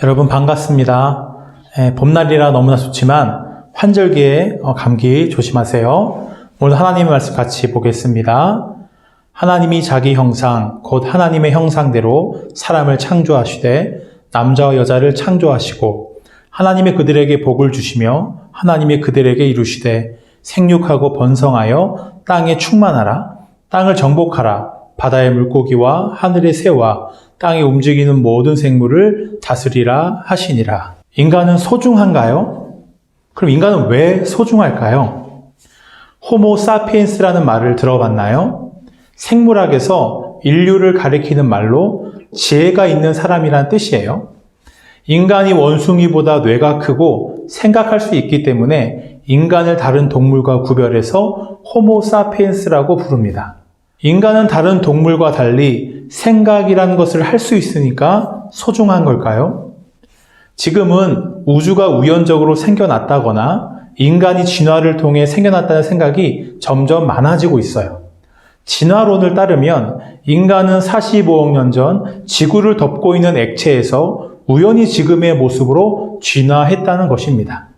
여러분 반갑습니다. 봄날이라 너무나 좋지만 환절기에 감기 조심하세요. 오늘 하나님의 말씀 같이 보겠습니다. 하나님이 자기 형상 곧 하나님의 형상대로 사람을 창조하시되 남자와 여자를 창조하시고 하나님의 그들에게 복을 주시며 하나님의 그들에게 이루시되 생육하고 번성하여 땅에 충만하라. 땅을 정복하라. 바다의 물고기와 하늘의 새와 땅에 움직이는 모든 생물을 다스리라 하시니라. 인간은 소중한가요? 그럼 인간은 왜 소중할까요? 호모 사피엔스라는 말을 들어봤나요? 생물학에서 인류를 가리키는 말로 지혜가 있는 사람이란 뜻이에요. 인간이 원숭이보다 뇌가 크고 생각할 수 있기 때문에 인간을 다른 동물과 구별해서 호모 사피엔스라고 부릅니다. 인간은 다른 동물과 달리 생각이라는 것을 할 수 있으니까 소중한 걸까요? 지금은 우주가 우연적으로 생겨났다거나 인간이 진화를 통해 생겨났다는 생각이 점점 많아지고 있어요. 진화론을 따르면 인간은 45억 년 전 지구를 덮고 있는 액체에서 우연히 지금의 모습으로 진화했다는 것입니다.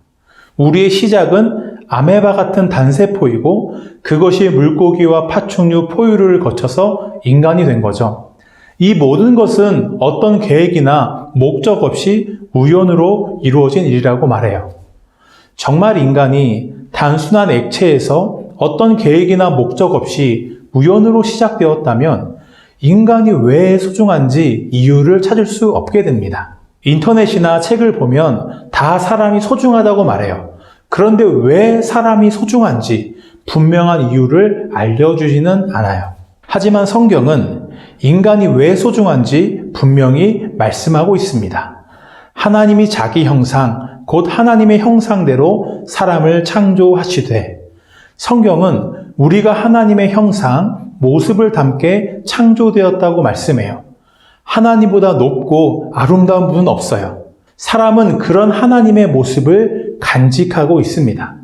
우리의 시작은 아메바 같은 단세포이고 그것이 물고기와 파충류 포유류를 거쳐서 인간이 된 거죠. 이 모든 것은 어떤 계획이나 목적 없이 우연으로 이루어진 일이라고 말해요. 정말 인간이 단순한 액체에서 어떤 계획이나 목적 없이 우연으로 시작되었다면 인간이 왜 소중한지 이유를 찾을 수 없게 됩니다. 인터넷이나 책을 보면 다 사람이 소중하다고 말해요. 그런데 왜 사람이 소중한지 분명한 이유를 알려주지는 않아요. 하지만 성경은 인간이 왜 소중한지 분명히 말씀하고 있습니다. 하나님이 자기 형상, 곧 하나님의 형상대로 사람을 창조하시되, 성경은 우리가 하나님의 형상, 모습을 담게 창조되었다고 말씀해요. 하나님보다 높고 아름다운 분은 없어요. 사람은 그런 하나님의 모습을 간직하고 있습니다.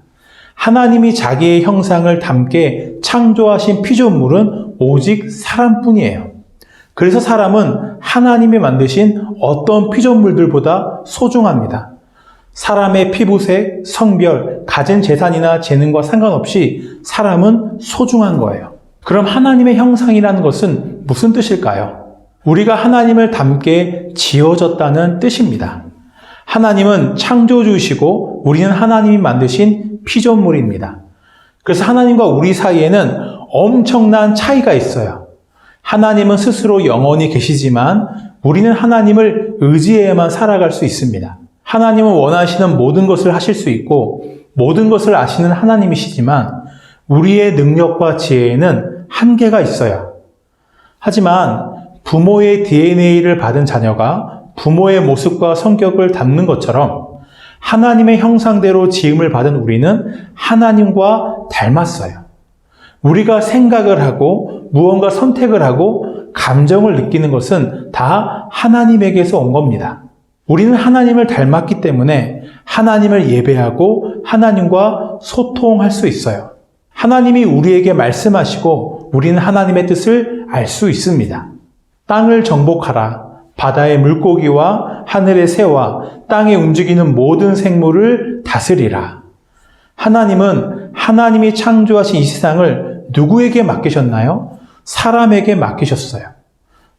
하나님이 자기의 형상을 담게 창조하신 피조물은 오직 사람뿐이에요. 그래서 사람은 하나님이 만드신 어떤 피조물들보다 소중합니다. 사람의 피부색, 성별, 가진 재산이나 재능과 상관없이 사람은 소중한 거예요. 그럼 하나님의 형상이라는 것은 무슨 뜻일까요? 우리가 하나님을 닮게 지어졌다는 뜻입니다. 하나님은 창조주시고 우리는 하나님이 만드신 피조물입니다. 그래서 하나님과 우리 사이에는 엄청난 차이가 있어요. 하나님은 스스로 영원히 계시지만 우리는 하나님을 의지해야만 살아갈 수 있습니다. 하나님은 원하시는 모든 것을 하실 수 있고 모든 것을 아시는 하나님이시지만 우리의 능력과 지혜에는 한계가 있어요. 하지만 부모의 DNA를 받은 자녀가 부모의 모습과 성격을 담는 것처럼 하나님의 형상대로 지음을 받은 우리는 하나님과 닮았어요. 우리가 생각을 하고 무언가 선택을 하고 감정을 느끼는 것은 다 하나님에게서 온 겁니다. 우리는 하나님을 닮았기 때문에 하나님을 예배하고 하나님과 소통할 수 있어요. 하나님이 우리에게 말씀하시고 우리는 하나님의 뜻을 알 수 있습니다. 땅을 정복하라. 바다의 물고기와 하늘의 새와 땅에 움직이는 모든 생물을 다스리라. 하나님은 하나님이 창조하신 이 세상을 누구에게 맡기셨나요? 사람에게 맡기셨어요.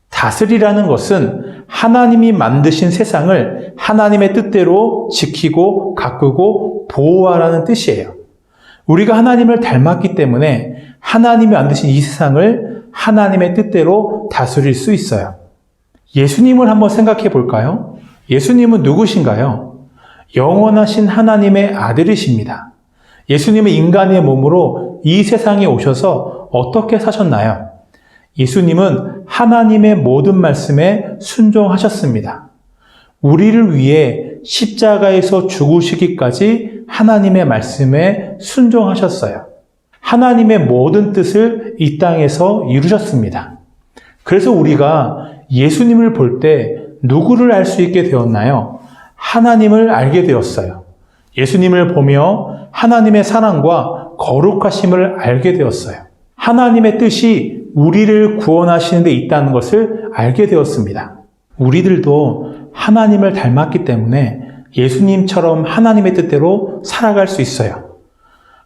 다스리라는 것은 하나님이 만드신 세상을 하나님의 뜻대로 지키고 가꾸고 보호하라는 뜻이에요. 우리가 하나님을 닮았기 때문에 하나님이 만드신 이 세상을 하나님의 뜻대로 다스릴 수 있어요. 예수님을 한번 생각해 볼까요? 예수님은 누구신가요? 영원하신 하나님의 아들이십니다. 예수님은 인간의 몸으로 이 세상에 오셔서 어떻게 사셨나요? 예수님은 하나님의 모든 말씀에 순종하셨습니다. 우리를 위해 십자가에서 죽으시기까지 하나님의 말씀에 순종하셨어요. 하나님의 모든 뜻을 이 땅에서 이루셨습니다. 그래서 우리가 예수님을 볼 때 누구를 알 수 있게 되었나요? 하나님을 알게 되었어요. 예수님을 보며 하나님의 사랑과 거룩하심을 알게 되었어요. 하나님의 뜻이 우리를 구원하시는 데 있다는 것을 알게 되었습니다. 우리들도 하나님을 닮았기 때문에 예수님처럼 하나님의 뜻대로 살아갈 수 있어요.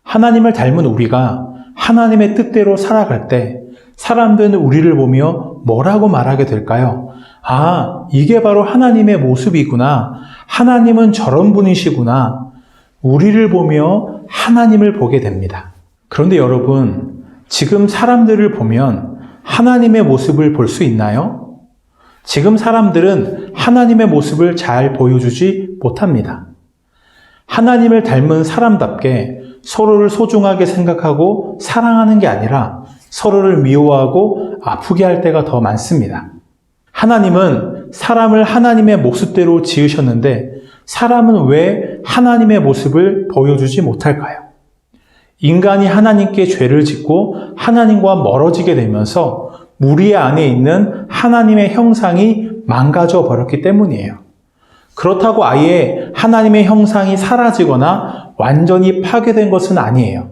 하나님을 닮은 우리가 하나님의 뜻대로 살아갈 때 사람들은 우리를 보며 뭐라고 말하게 될까요? 아, 이게 바로 하나님의 모습이구나. 하나님은 저런 분이시구나. 우리를 보며 하나님을 보게 됩니다. 그런데 여러분, 지금 사람들을 보면 하나님의 모습을 볼 수 있나요? 지금 사람들은 하나님의 모습을 잘 보여주지 못합니다. 하나님을 닮은 사람답게 서로를 소중하게 생각하고 사랑하는 게 아니라 서로를 미워하고 아프게 할 때가 더 많습니다. 하나님은 사람을 하나님의 모습대로 지으셨는데 사람은 왜 하나님의 모습을 보여주지 못할까요? 인간이 하나님께 죄를 짓고 하나님과 멀어지게 되면서 우리 안에 있는 하나님의 형상이 망가져 버렸기 때문이에요. 그렇다고 아예 하나님의 형상이 사라지거나 완전히 파괴된 것은 아니에요.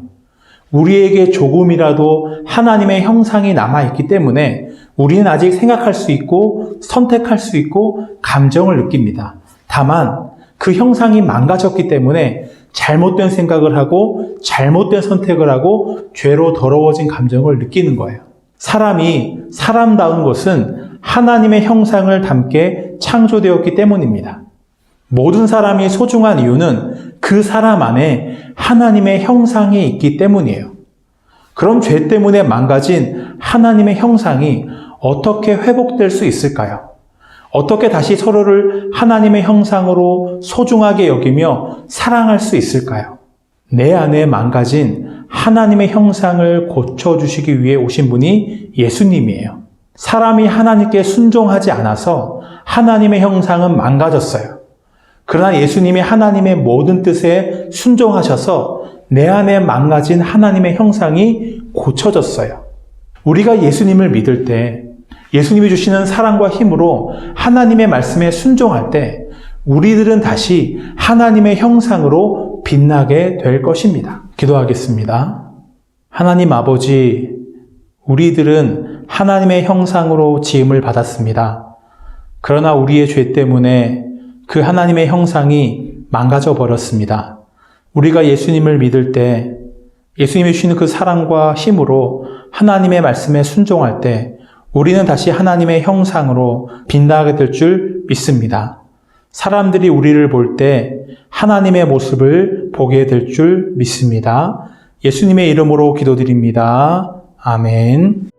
우리에게 조금이라도 하나님의 형상이 남아있기 때문에 우리는 아직 생각할 수 있고 선택할 수 있고 감정을 느낍니다. 다만 그 형상이 망가졌기 때문에 잘못된 생각을 하고 잘못된 선택을 하고 죄로 더러워진 감정을 느끼는 거예요. 사람이 사람다운 것은 하나님의 형상을 담게 창조되었기 때문입니다. 모든 사람이 소중한 이유는 그 사람 안에 하나님의 형상이 있기 때문이에요. 그럼 죄 때문에 망가진 하나님의 형상이 어떻게 회복될 수 있을까요? 어떻게 다시 서로를 하나님의 형상으로 소중하게 여기며 사랑할 수 있을까요? 내 안에 망가진 하나님의 형상을 고쳐주시기 위해 오신 분이 예수님이에요. 사람이 하나님께 순종하지 않아서 하나님의 형상은 망가졌어요. 그러나 예수님이 하나님의 모든 뜻에 순종하셔서 내 안에 망가진 하나님의 형상이 고쳐졌어요. 우리가 예수님을 믿을 때 예수님이 주시는 사랑과 힘으로 하나님의 말씀에 순종할 때 우리들은 다시 하나님의 형상으로 빛나게 될 것입니다. 기도하겠습니다. 하나님 아버지, 우리들은 하나님의 형상으로 지음을 받았습니다. 그러나 우리의 죄 때문에 그 하나님의 형상이 망가져 버렸습니다. 우리가 예수님을 믿을 때 예수님이 주시는 그 사랑과 힘으로 하나님의 말씀에 순종할 때 우리는 다시 하나님의 형상으로 빛나게 될 줄 믿습니다. 사람들이 우리를 볼 때 하나님의 모습을 보게 될 줄 믿습니다. 예수님의 이름으로 기도드립니다. 아멘.